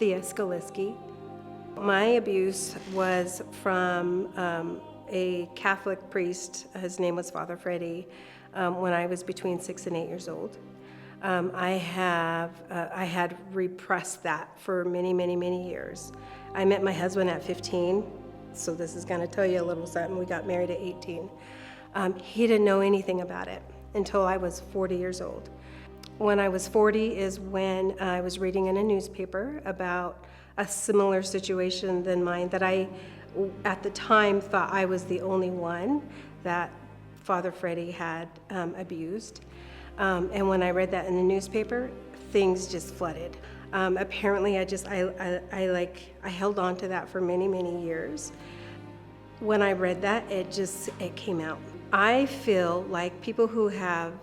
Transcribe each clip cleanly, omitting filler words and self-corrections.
Thea. My abuse was from a Catholic priest. His name was Father Freddie. When I was between 6 and 8 years old, I had repressed that for many, many, many years. I met my husband at 15, so this is going to tell you a little something. We got married at 18. He didn't know anything about it until I was 40 years old. When I was 40 is when I was reading in a newspaper about a similar situation than mine that I, at the time, thought I was the only one that Father Freddie had abused. And when I read that in the newspaper, things just flooded. Apparently, I held on to that for many, many years. When I read that, it came out. I feel like people who have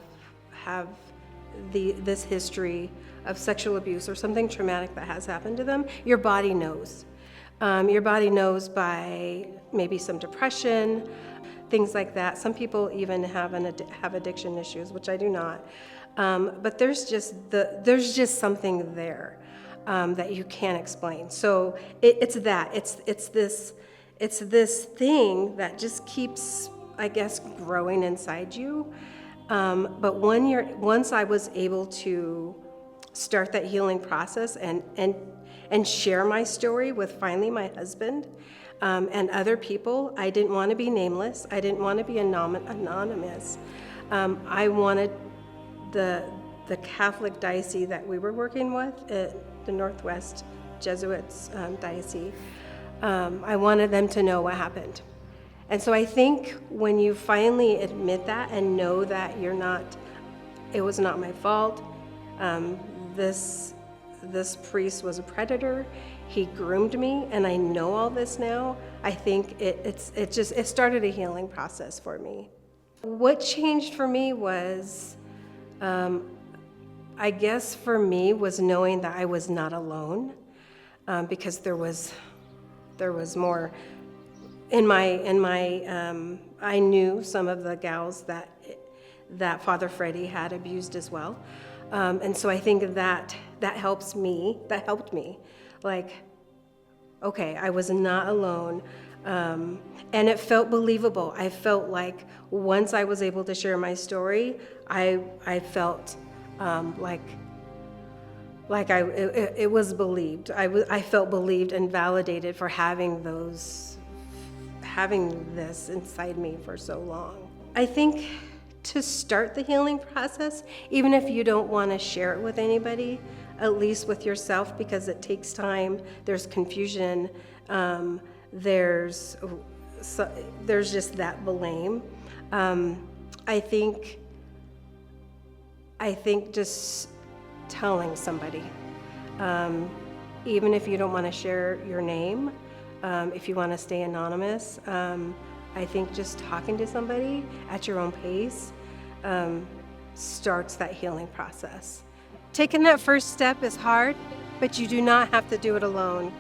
this history of sexual abuse or something traumatic that has happened to them, your body knows. Your body knows by maybe some depression, things like that. Some people even have addiction issues, which I do not. But there's just something there that you can't explain. So it's this thing that just keeps, I guess, growing inside you. But once I was able to start that healing process and share my story with finally my husband and other people, I didn't want to be nameless. I didn't want to be anonymous. I wanted the Catholic diocese that we were working with, the Northwest Jesuits diocese, I wanted them to know what happened. And so I think when you finally admit that and know that it was not my fault, this priest was a predator, he groomed me, and I know all this now, I think it started a healing process for me. What changed for me was, I guess for me, was knowing that I was not alone, because there was more. I knew some of the gals that Father Freddie had abused as well, and so I think that helped me. Like, okay, I was not alone, and it felt believable. I felt like once I was able to share my story, I felt it was believed. I felt believed and validated for having this inside me for so long. I think to start the healing process, even if you don't want to share it with anybody, at least with yourself, because it takes time, there's confusion, there's just that blame. I think just telling somebody, even if you don't want to share your name, if you want to stay anonymous, I think just talking to somebody at your own pace starts that healing process. Taking that first step is hard, but you do not have to do it alone.